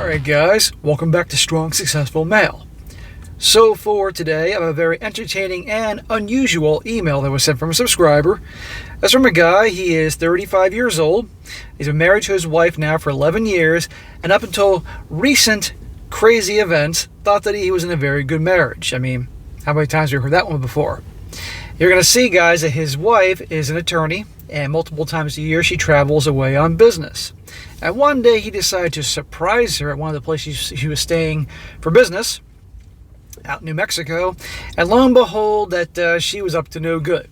Alright guys, welcome back to Strong Successful Male. So for today, I have a very entertaining and unusual email that was sent from a subscriber. That's from a guy. He is 35 years old. He's been married to his wife now for 11 years, and up until recent crazy events, thought that he was in a very good marriage. I mean, how many times have you heard that one before? You're going to see, guys, that his wife is an attorney, and multiple times a year she travels away on business. And one day he decided to surprise her at one of the places she was staying for business, out in New Mexico, and lo and behold that she was up to no good.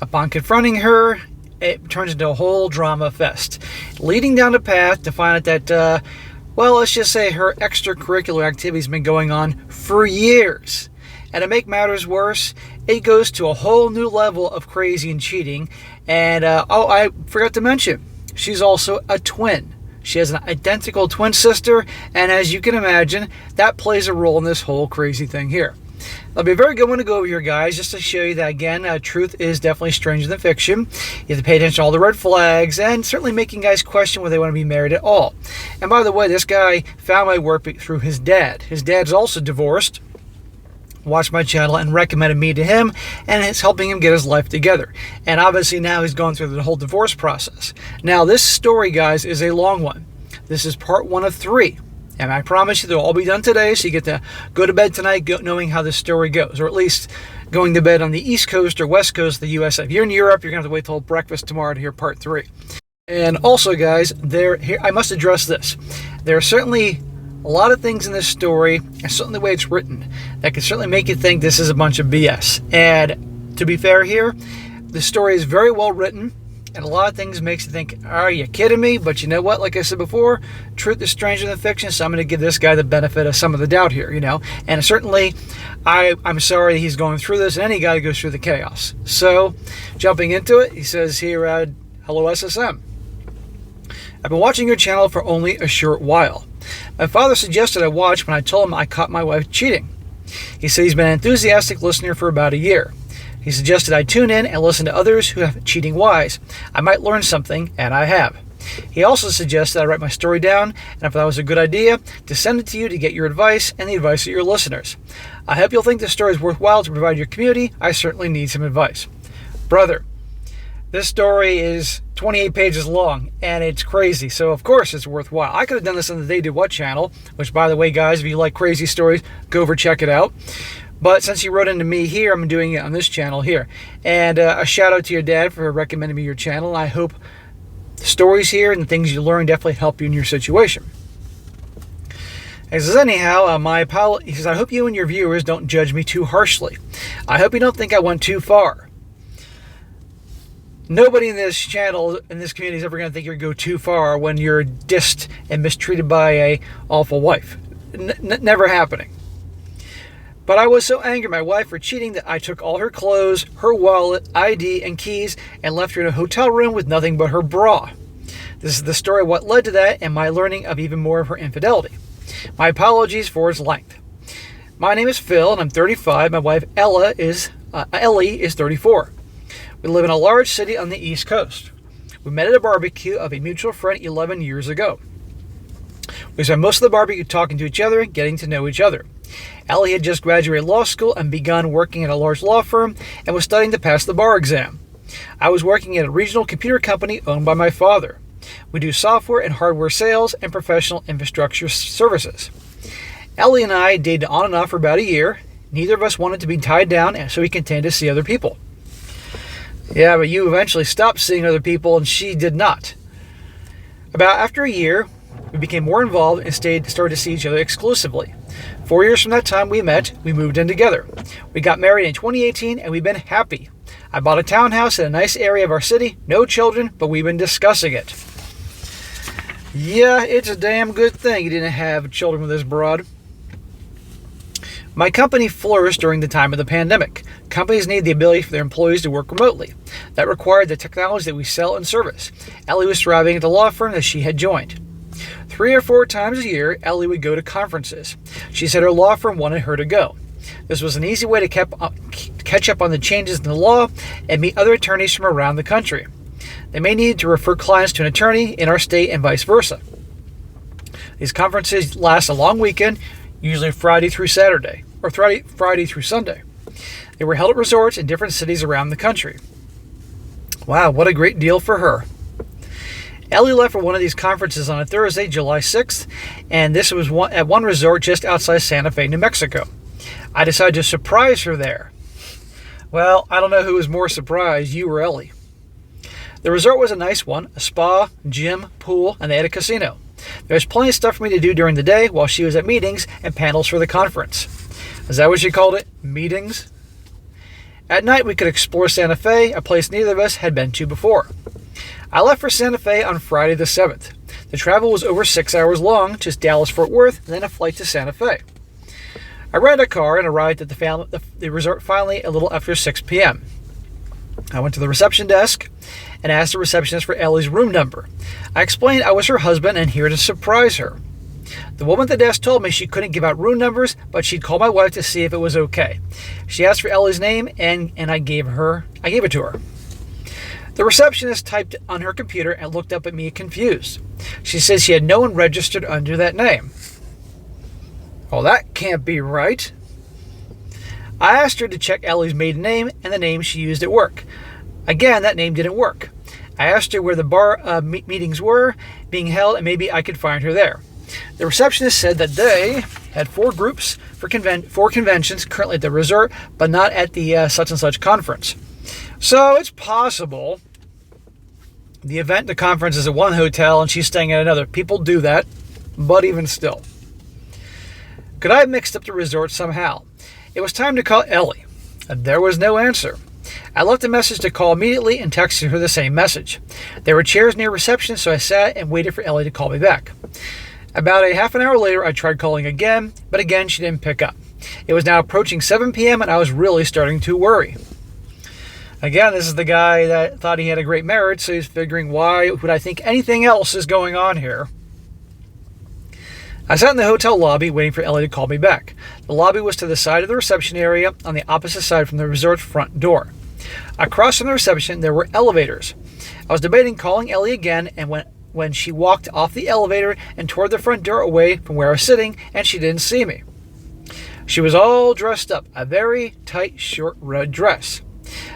Upon confronting her, it turns into a whole drama fest, leading down the path to find out that, well, let's just say her extracurricular activities have been going on for years. And to make matters worse, it goes to a whole new level of crazy and cheating. And, I forgot to mention, she's also a twin. She has an identical twin sister, and as you can imagine, that plays a role in this whole crazy thing here. That'll be a very good one to go over here, guys, just to show you that, again, truth is definitely stranger than fiction. You have to pay attention to all the red flags, and certainly making guys question whether they want to be married at all. And by the way, this guy found my work through his dad. His dad's also divorced, watched my channel and recommended me to him, and it's helping him get his life together. And obviously now he's going through the whole divorce process. Now this story, guys, is a long one. This is part 1 of 3. And I promise you they'll all be done today, so you get to go to bed tonight knowing how this story goes, or at least going to bed on the East Coast or West Coast of the USA. If you're in Europe, you're going to have to wait till breakfast tomorrow to hear part 3. And also, guys, here I must address this. There are certainly a lot of things in this story, and certainly the way it's written, that can certainly make you think this is a bunch of BS. And to be fair here, the story is very well written, and a lot of things makes you think, are you kidding me? But you know what? Like I said before, truth is stranger than fiction, so I'm going to give this guy the benefit of some of the doubt here, you know. And certainly, I'm sorry he's going through this, and any guy goes through the chaos. So, jumping into it, he says here, hello SSM. I've been watching your channel for only a short while. My father suggested I watch when I told him I caught my wife cheating. He said he's been an enthusiastic listener for about a year. He suggested I tune in and listen to others who have cheating wives. I might learn something, and I have. He also suggested I write my story down, and if that was a good idea, to send it to you to get your advice and the advice of your listeners. I hope you'll think this story is worthwhile to provide your community. I certainly need some advice. Brother, this story is 28 pages long, and it's crazy, so of course it's worthwhile. I could have done this on the They Do What channel, which, by the way, guys, if you like crazy stories, go over check it out. But since you wrote into me here, I'm doing it on this channel here. And a shout out to your dad for recommending me your channel. I hope the stories here and the things you learn definitely help you in your situation. He says, anyhow, my apology. He says, I hope you and your viewers don't judge me too harshly. I hope you don't think I went too far. Nobody in this channel, in this community, is ever going to think you're going to go too far when you're dissed and mistreated by a awful wife. Never happening. But I was so angry at my wife for cheating that I took all her clothes, her wallet, ID, and keys, and left her in a hotel room with nothing but her bra. This is the story of what led to that and my learning of even more of her infidelity. My apologies for its length. My name is Phil, and I'm 35. My wife Ellie is 34. We live in a large city on the East Coast. We met at a barbecue of a mutual friend 11 years ago. We spent most of the barbecue talking to each other and getting to know each other. Ellie had just graduated law school and begun working at a large law firm and was studying to pass the bar exam. I was working at a regional computer company owned by my father. We do software and hardware sales and professional infrastructure services. Ellie and I dated on and off for about a year. Neither of us wanted to be tied down, and so we continued to see other people. Yeah, but you eventually stopped seeing other people, and she did not. About after a year, we became more involved and started to see each other exclusively. 4 years from that time we met, we moved in together. We got married in 2018, and we've been happy. I bought a townhouse in a nice area of our city, no children, but we've been discussing it. Yeah, it's a damn good thing you didn't have children with this broad. My company flourished during the time of the pandemic. Companies need the ability for their employees to work remotely. That required the technology that we sell and service. Ellie was thriving at the law firm that she had joined. 3 or 4 times a year, Ellie would go to conferences. She said her law firm wanted her to go. This was an easy way to catch up on the changes in the law and meet other attorneys from around the country. They may need to refer clients to an attorney in our state and vice versa. These conferences last a long weekend, usually Friday through Saturday, or Friday through Sunday. They were held at resorts in different cities around the country. Wow, what a great deal for her. Ellie left for one of these conferences on a Thursday, July 6th, and this was at one resort just outside Santa Fe, New Mexico. I decided to surprise her there. Well, I don't know who was more surprised, you or Ellie. The resort was a nice one, a spa, gym, pool, and they had a casino. There was plenty of stuff for me to do during the day while she was at meetings and panels for the conference. Is that what she called it? Meetings? At night, we could explore Santa Fe, a place neither of us had been to before. I left for Santa Fe on Friday the 7th. The travel was over 6 hours long, just Dallas-Fort Worth, then a flight to Santa Fe. I rented a car and arrived at the resort finally a little after 6 p.m. I went to the reception desk and asked the receptionist for Ellie's room number. I explained I was her husband and here to surprise her. The woman at the desk told me she couldn't give out room numbers, but she'd call my wife to see if it was okay. She asked for Ellie's name and I gave it to her. The receptionist typed on her computer and looked up at me confused. She says she had no one registered under that name. Well, that can't be right. I asked her to check Ellie's maiden name and the name she used at work. Again, that name didn't work. I asked her where the bar meetings were being held and maybe I could find her there. The receptionist said that they had 4 groups for 4 conventions currently at the resort, but not at the such and such conference. So it's possible the conference is at one hotel and she's staying at another. People do that, but even still. Could I have mixed up the resort somehow? It was time to call Ellie. There was no answer. I left a message to call immediately and texted her the same message. There were chairs near reception, so I sat and waited for Ellie to call me back. About a half an hour later, I tried calling again, but again she didn't pick up. It was now approaching 7 p.m. and I was really starting to worry. Again, this is the guy that thought he had a great marriage, so he's figuring, why would I think anything else is going on here? I sat in the hotel lobby waiting for Ellie to call me back. The lobby was to the side of the reception area on the opposite side from the resort's front door. Across from the reception, there were elevators. I was debating calling Ellie again, and when she walked off the elevator and toward the front door away from where I was sitting, and she didn't see me. She was all dressed up, a very tight, short red dress.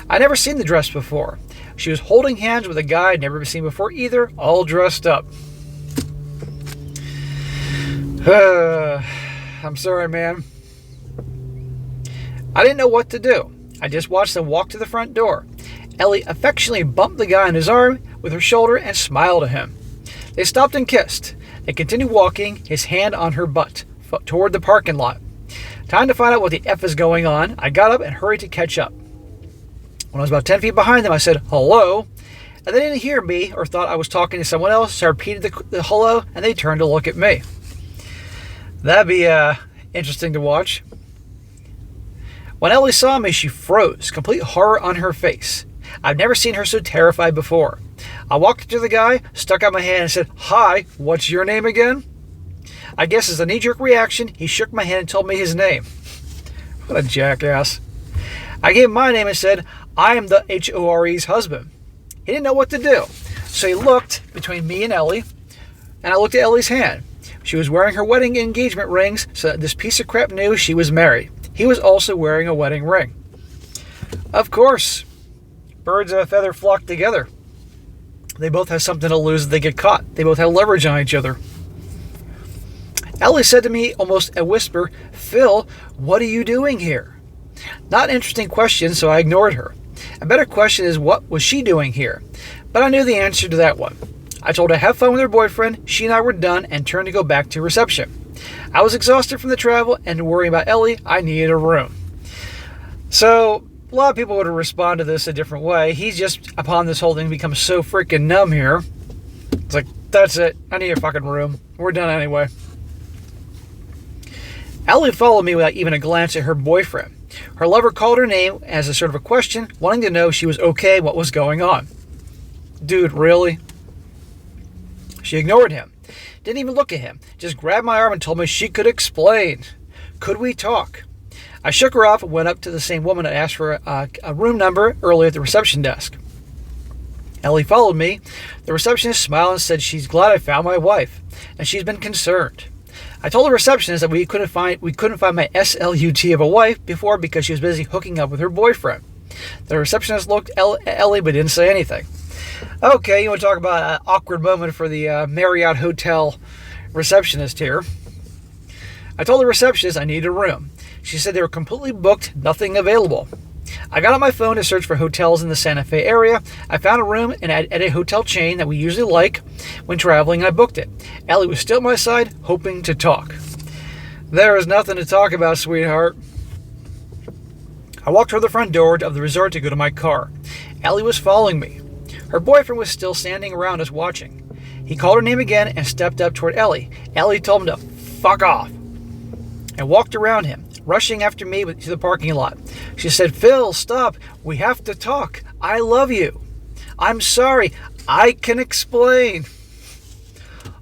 I'd never seen the dress before. She was holding hands with a guy I'd never seen before either, all dressed up. I'm sorry, man. I didn't know what to do. I just watched them walk to the front door. Ellie affectionately bumped the guy on his arm with her shoulder and smiled at him. They stopped and kissed. They continued walking, his hand on her butt, toward the parking lot. Time to find out what the F is going on. I got up and hurried to catch up. When I was about 10 feet behind them, I said, hello, and they didn't hear me or thought I was talking to someone else, so I repeated the hello, and they turned to look at me. That'd be interesting to watch. When Ellie saw me, she froze, complete horror on her face. I've never seen her so terrified before. I walked up to the guy, stuck out my hand, and said, hi, what's your name again? I guess as a knee-jerk reaction, he shook my hand and told me his name. What a jackass. I gave him my name and said, I am the HORE's husband. He didn't know what to do, so he looked between me and Ellie, and I looked at Ellie's hand. She was wearing her wedding engagement rings, so that this piece of crap knew she was married. He was also wearing a wedding ring. Of course, birds of a feather flock together. They both have something to lose if they get caught. They both have leverage on each other. Ellie said to me, almost a whisper, Phil, what are you doing here? Not an interesting question, so I ignored her. A better question is, what was she doing here? But I knew the answer to that one. I told her to have fun with her boyfriend, she and I were done, and turned to go back to reception. I was exhausted from the travel, and worrying about Ellie, I needed a room. So, a lot of people would have responded to this a different way. He's just, upon this whole thing, become so freaking numb here. It's like, that's it. I need a fucking room. We're done anyway. Ellie followed me without even a glance at her boyfriend. Her lover called her name as a sort of a question, wanting to know if she was okay, what was going on. Dude, really? She ignored him. Didn't even look at him. Just grabbed my arm and told me she could explain. Could we talk? I shook her off and went up to the same woman and asked for a room number earlier at the reception desk. Ellie followed me. The receptionist smiled and said she's glad I found my wife, and she's been concerned. I told the receptionist that we couldn't find my SLUT of a wife before because she was busy hooking up with her boyfriend. The receptionist looked at Ellie but didn't say anything. Okay, you want to talk about an awkward moment for the Marriott Hotel receptionist here. I told the receptionist I needed a room. She said they were completely booked, nothing available. I got on my phone to search for hotels in the Santa Fe area. I found a room at a hotel chain that we usually like when traveling, and I booked it. Ellie was still at my side, hoping to talk. There is nothing to talk about, sweetheart. I walked toward the front door of the resort to go to my car. Ellie was following me. Her boyfriend was still standing around us watching. He called her name again and stepped up toward Ellie. Ellie told him to fuck off and walked around him, rushing after me to the parking lot. She said, "Phil, stop. We have to talk. I love you. I'm sorry. I can explain."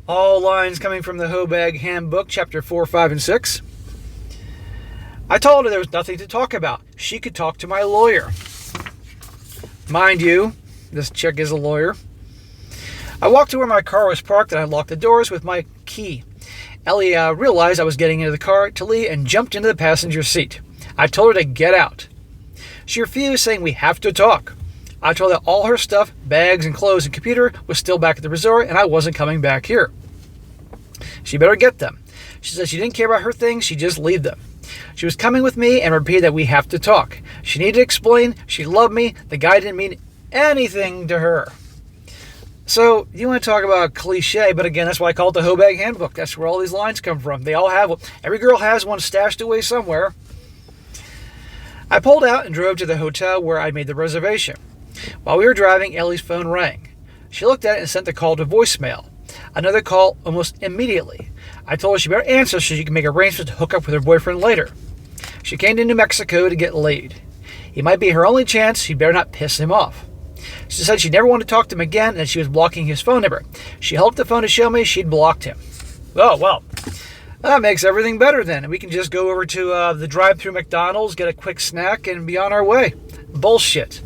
All lines coming from the Hobag Handbook, Chapter 4, 5, and 6. I told her there was nothing to talk about. She could talk to my lawyer. Mind you, this chick is a lawyer. I walked to where my car was parked and I locked the doors with my key. Ellie realized I was getting into the car to leave and jumped into the passenger seat. I told her to get out. She refused, saying we have to talk. I told her that all her stuff, bags and clothes and computer, was still back at the resort and I wasn't coming back here. She better get them. She said she didn't care about her things, she'd just leave them. She was coming with me and repeated that we have to talk. She needed to explain she loved me. The guy didn't mean anything to her. So, you want to talk about cliche, but again, that's why I call it the Hobag Handbook. That's where all these lines come from. They all have one. Every girl has one stashed away somewhere. I pulled out and drove to the hotel where I made the reservation. While we were driving, Ellie's phone rang. She looked at it and sent the call to voicemail. Another call almost immediately. I told her she better answer so she could make arrangements to hook up with her boyfriend later. She came to New Mexico to get laid. He might be her only chance. She better not piss him off. She said she never wanted to talk to him again and that she was blocking his phone number. She held up the phone to show me she'd blocked him. Oh, well, that makes everything better then. And we can just go over to the drive-thru McDonald's, get a quick snack, and be on our way. Bullshit.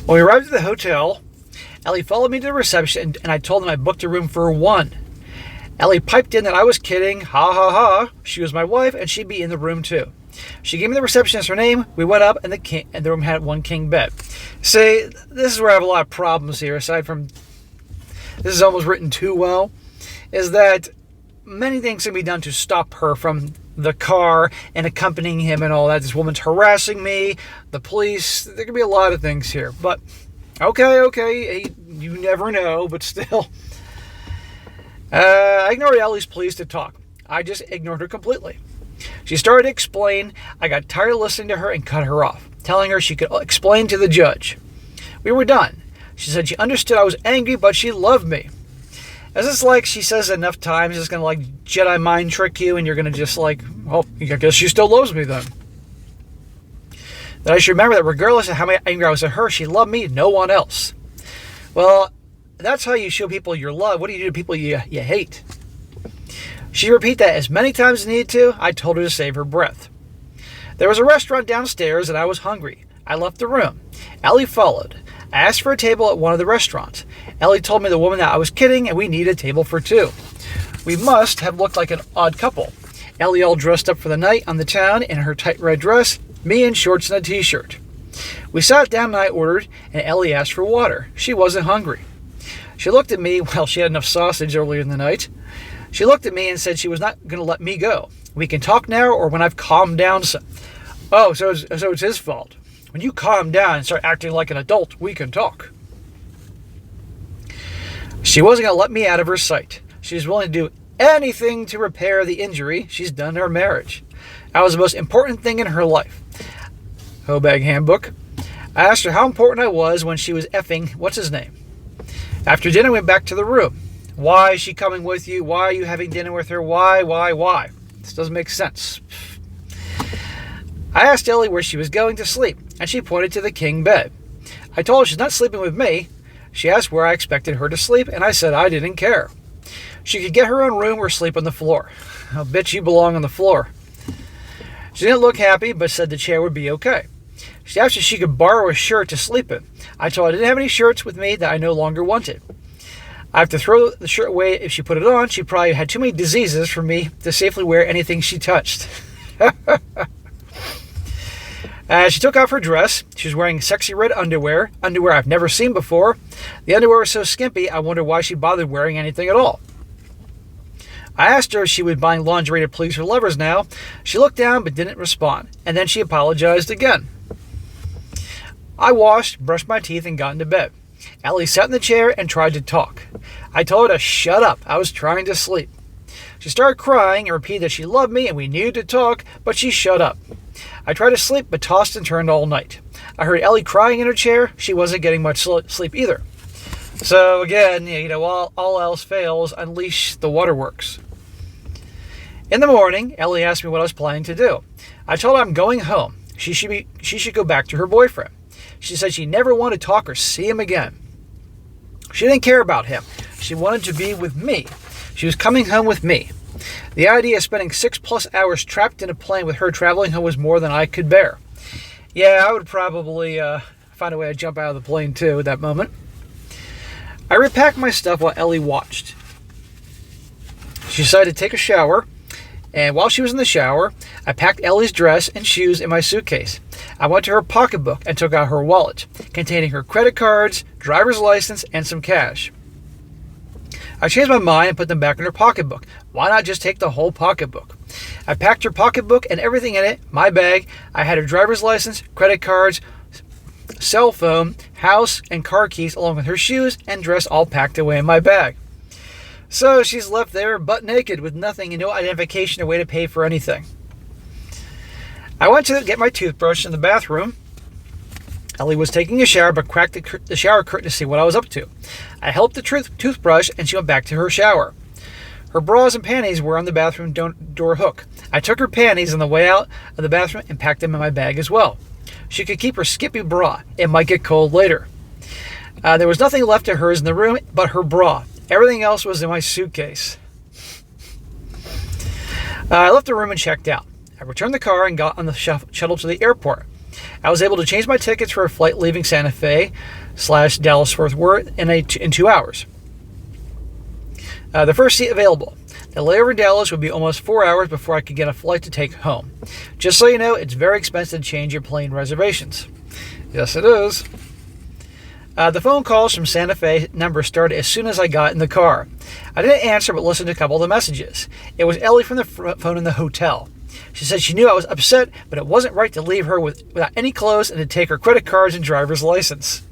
When we arrived at the hotel, Ellie followed me to the reception and I told them I booked a room for one. Ellie piped in that I was kidding. Ha ha ha. She was my wife and she'd be in the room too. She gave me the receptionist her name. We went up and the room had one king bed. See, this is where I have a lot of problems here, aside from this is almost written too well, is that many things can be done to stop her from the car and accompanying him and all that. This woman's harassing me, the police, there could be a lot of things here. But, okay, you never know, but still. I ignored Ellie's pleas to talk. I just ignored her completely. She started to explain. I got tired of listening to her and cut her off, telling her she could explain to the judge. We were done. She said she understood I was angry, but she loved me. Is this like she says it enough times, it's going to like Jedi mind trick you and you're going to just like, well, I guess she still loves me then. That I should remember that regardless of how angry I was at her, she loved me, no one else. Well, that's how you show people your love. What do you do to people you hate? She repeated that as many times as needed to. I told her to save her breath. There was a restaurant downstairs and I was hungry. I left the room. Ellie followed. I asked for a table at one of the restaurants. Ellie told me the woman that I was kidding and we needed a table for two. We must have looked like an odd couple. Ellie all dressed up for the night on the town in her tight red dress, me in shorts and a t-shirt. We sat down and I ordered, and Ellie asked for water. She wasn't hungry. She looked at me, well, she had enough sausage earlier in the night. She looked at me and said she was not going to let me go. We can talk now or when I've calmed down some. Oh, so it's his fault. When you calm down and start acting like an adult, we can talk. She wasn't going to let me out of her sight. She was willing to do anything to repair the injury she's done in her marriage. That was the most important thing in her life. Hobag Handbook. I asked her how important I was when she was effing, what's his name? After dinner, we went back to the room. Why is she coming with you? Why are you having dinner with her? Why? This doesn't make sense. I asked Ellie where she was going to sleep, and she pointed to the king bed. I told her she's not sleeping with me. She asked where I expected her to sleep, and I said I didn't care. She could get her own room or sleep on the floor. Oh, bitch, you belong on the floor. She didn't look happy, but said the chair would be okay. She asked if she could borrow a shirt to sleep in. I told her I didn't have any shirts with me that I no longer wanted. I have to throw the shirt away if she put it on. She probably had too many diseases for me to safely wear anything she touched. She took off her dress. She was wearing sexy red underwear I've never seen before. The underwear was so skimpy, I wondered why she bothered wearing anything at all. I asked her if she was buying lingerie to please her lovers now. She looked down but didn't respond, and then she apologized again. I washed, brushed my teeth, and got into bed. Ellie sat in the chair and tried to talk. I told her to shut up. I was trying to sleep. She started crying and repeated that she loved me and we needed to talk, but she shut up. I tried to sleep but tossed and turned all night. I heard Ellie crying in her chair. She wasn't getting much sleep either. So again, all else fails, unleash the waterworks. In the morning, Ellie asked me what I was planning to do. I told her I'm going home. She should go back to her boyfriend. She said she never wanted to talk or see him again. She didn't care about him. She wanted to be with me. She was coming home with me. The idea of spending 6+ hours trapped in a plane with her traveling home was more than I could bear. Yeah, I would probably find a way to jump out of the plane too at that moment. I repacked my stuff while Ellie watched. She decided to take a shower, and while she was in the shower, I packed Ellie's dress and shoes in my suitcase. I went to her pocketbook and took out her wallet, containing her credit cards, driver's license, and some cash. I changed my mind and put them back in her pocketbook. Why not just take the whole pocketbook? I packed her pocketbook and everything in it, my bag. I had her driver's license, credit cards, cell phone, house, and car keys, along with her shoes and dress all packed away in my bag. So she's left there butt naked with nothing and no identification or way to pay for anything. I went to get my toothbrush in the bathroom. Ellie was taking a shower but cracked the shower curtain to see what I was up to. I helped the toothbrush and she went back to her shower. Her bras and panties were on the bathroom door hook. I took her panties on the way out of the bathroom and packed them in my bag as well. She could keep her skimpy bra. It might get cold later. There was nothing left of hers in the room but her bra. Everything else was in my suitcase. I left the room and checked out. I returned the car and got on the shuttle to the airport. I was able to change my tickets for a flight leaving Santa Fe / Dallas-Fort Worth in 2 hours. The first seat available. The layover in Dallas would be almost 4 hours before I could get a flight to take home. Just so you know, it's very expensive to change your plane reservations. Yes, it is. The phone calls from Santa Fe number started as soon as I got in the car. I didn't answer but listened to a couple of the messages. It was Ellie from the phone in the hotel. She said she knew I was upset, but it wasn't right to leave her without any clothes and to take her credit cards and driver's license,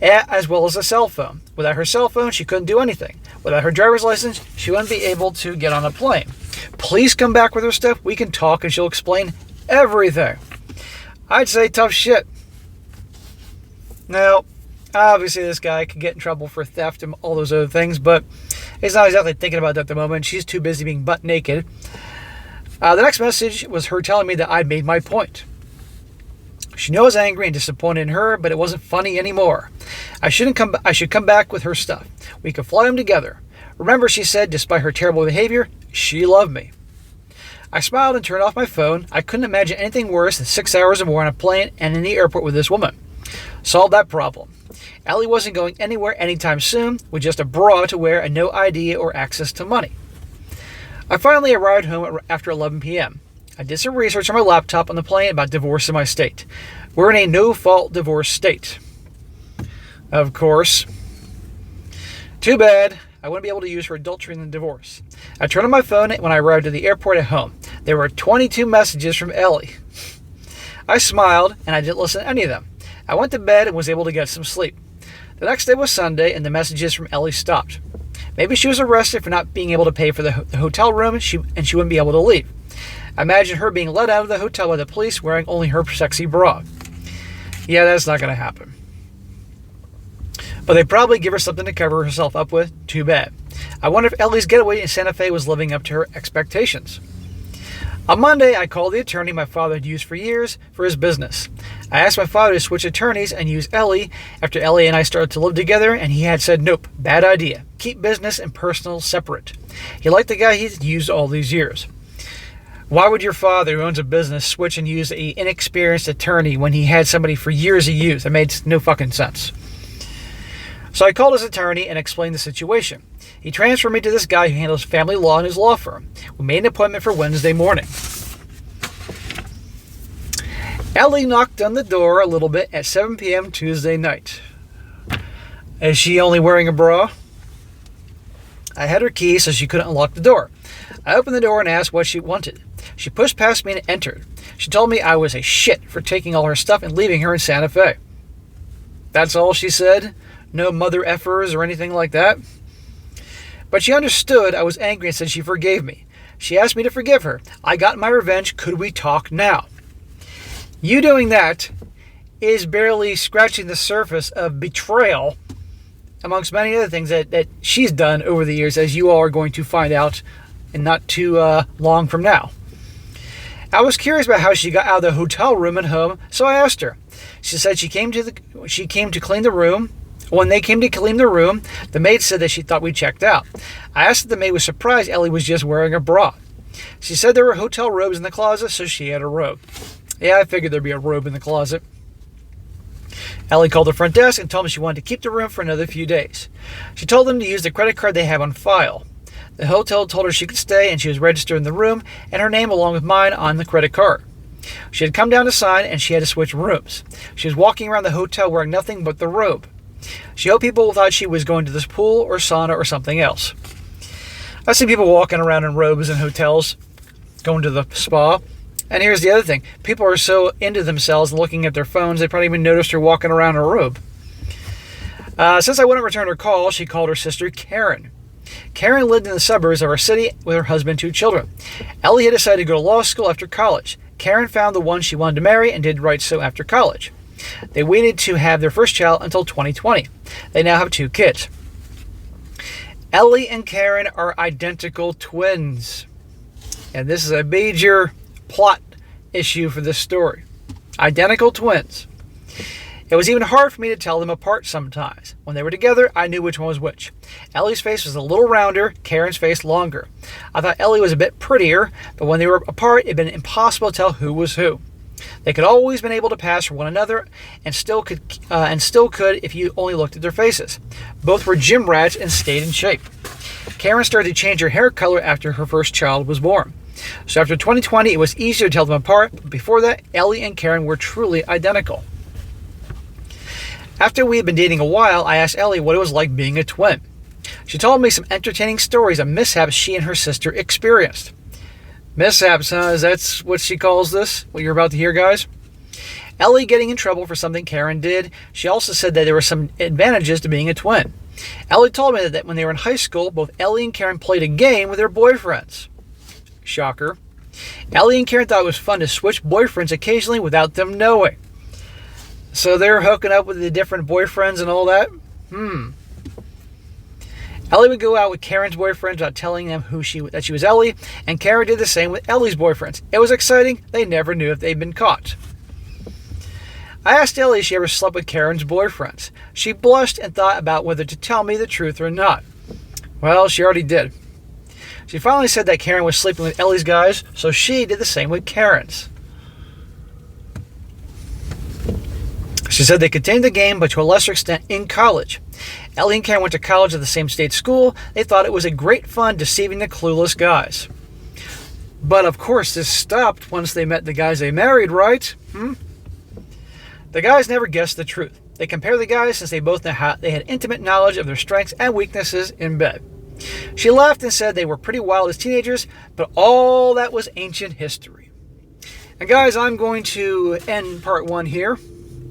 as well as a cell phone. Without her cell phone, she couldn't do anything. Without her driver's license, she wouldn't be able to get on a plane. Please come back with her stuff. We can talk and she'll explain everything. I'd say tough shit. Now, obviously this guy could get in trouble for theft and all those other things, but he's not exactly thinking about that at the moment. She's too busy being butt naked. The next message was her telling me that I'd made my point. She knew I was angry and disappointed in her, but it wasn't funny anymore. I should come back with her stuff. We could fly them together. Remember, she said, despite her terrible behavior, she loved me. I smiled and turned off my phone. I couldn't imagine anything worse than 6 hours or more on a plane and in the airport with this woman. Solved that problem. Ellie wasn't going anywhere anytime soon, with just a bra to wear and no ID or access to money. I finally arrived home after 11 p.m. I did some research on my laptop on the plane about divorce in my state. We're in a no-fault divorce state. Of course. Too bad. I wouldn't be able to use her adultery in the divorce. I turned on my phone when I arrived at the airport at home. There were 22 messages from Ellie. I smiled, and I didn't listen to any of them. I went to bed and was able to get some sleep. The next day was Sunday, and the messages from Ellie stopped. Maybe she was arrested for not being able to pay for the hotel room, and she wouldn't be able to leave. I imagine her being let out of the hotel by the police wearing only her sexy bra. Yeah, that's not going to happen. But they probably give her something to cover herself up with. Too bad. I wonder if Ellie's getaway in Santa Fe was living up to her expectations. On Monday, I called the attorney my father had used for years for his business. I asked my father to switch attorneys and use Ellie after Ellie and I started to live together, and he had said, nope, bad idea. Keep business and personal separate. He liked the guy he'd used all these years. Why would your father, who owns a business, switch and use an inexperienced attorney when he had somebody for years to use? That made no fucking sense. So I called his attorney and explained the situation. He transferred me to this guy who handles family law in his law firm. We made an appointment for Wednesday morning. Ellie knocked on the door a little bit at 7 p.m. Tuesday night. Is she only wearing a bra? I had her key so she couldn't unlock the door. I opened the door and asked what she wanted. She pushed past me and entered. She told me I was a shit for taking all her stuff and leaving her in Santa Fe. That's all she said? No mother effers or anything like that? But she understood I was angry and said she forgave me. She asked me to forgive her. I got my revenge. Could we talk now? You doing that is barely scratching the surface of betrayal, amongst many other things that she's done over the years, as you all are going to find out in not too long from now. I was curious about how she got out of the hotel room and home, so I asked her. She said she came to clean the room. When they came to clean the room, the maid said that she thought we checked out. I asked if the maid was surprised Ellie was just wearing a bra. She said there were hotel robes in the closet, so she had a robe. Yeah, I figured there'd be a robe in the closet. Ellie called the front desk and told me she wanted to keep the room for another few days. She told them to use the credit card they have on file. The hotel told her she could stay and she was registered in the room and her name along with mine on the credit card. She had come down to sign and she had to switch rooms. She was walking around the hotel wearing nothing but the robe. She hoped people thought she was going to this pool or sauna or something else. I see people walking around in robes in hotels, going to the spa. And here's the other thing. People are so into themselves and looking at their phones, they probably even noticed her walking around in a robe. Since I wouldn't return her call, she called her sister Karen. Karen lived in the suburbs of our city with her husband and 2 children. Ellie had decided to go to law school after college. Karen found the one she wanted to marry and did right so after college. They waited to have their first child until 2020. They now have 2 kids. Ellie and Karen are identical twins. And this is a major plot issue for this story. Identical twins. It was even hard for me to tell them apart sometimes. When they were together, I knew which one was which. Ellie's face was a little rounder, Karen's face longer. I thought Ellie was a bit prettier, but when they were apart, it had been impossible to tell who was who. They could always been able to pass for one another, and still could if you only looked at their faces. Both were gym rats and stayed in shape. Karen started to change her hair color after her first child was born. So after 2020, it was easier to tell them apart, but before that, Ellie and Karen were truly identical. After we had been dating a while, I asked Ellie what it was like being a twin. She told me some entertaining stories of mishaps she and her sister experienced. Mishaps, huh? Is that what she calls this? What you're about to hear, guys? Ellie getting in trouble for something Karen did. She also said that there were some advantages to being a twin. Ellie told me that when they were in high school, both Ellie and Karen played a game with their boyfriends. Shocker. Ellie and Karen thought it was fun to switch boyfriends occasionally without them knowing. So they're hooking up with the different boyfriends and all that? Ellie would go out with Karen's boyfriends without telling them that she was Ellie, and Karen did the same with Ellie's boyfriends. It was exciting. They never knew if they'd been caught. I asked Ellie if she ever slept with Karen's boyfriends. She blushed and thought about whether to tell me the truth or not. Well, she already did. She finally said that Karen was sleeping with Ellie's guys, so she did the same with Karen's. She said they continued the game, but to a lesser extent in college. Ellie and Karen went to college at the same state school. They thought it was a great fun deceiving the clueless guys. But of course, this stopped once they met the guys they married, right? The guys never guessed the truth. They compared the guys since they both had intimate knowledge of their strengths and weaknesses in bed. She laughed and said they were pretty wild as teenagers, but all that was ancient history. And guys, I'm going to end part 1 here,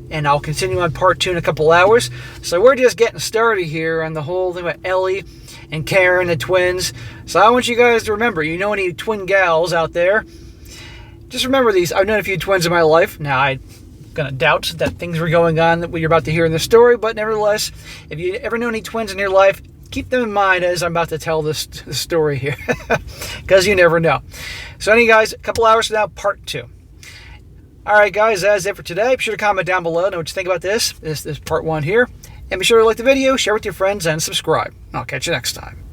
and I'll continue on part 2 in a couple hours. So we're just getting started here on the whole thing about Ellie and Karen, the twins. So I want you guys to remember, you know any twin gals out there, just remember these. I've known a few twins in my life. Now, I'm going to doubt that things were going on that you're about to hear in the story, but nevertheless, if you ever know any twins in your life, keep them in mind as I'm about to tell this story here, because you never know. So anyway, guys, a couple hours from now, part 2. All right, guys, that's it for today. Be sure to comment down below, know what you think about this. This is part 1 here. And be sure to like the video, share with your friends, and subscribe. I'll catch you next time.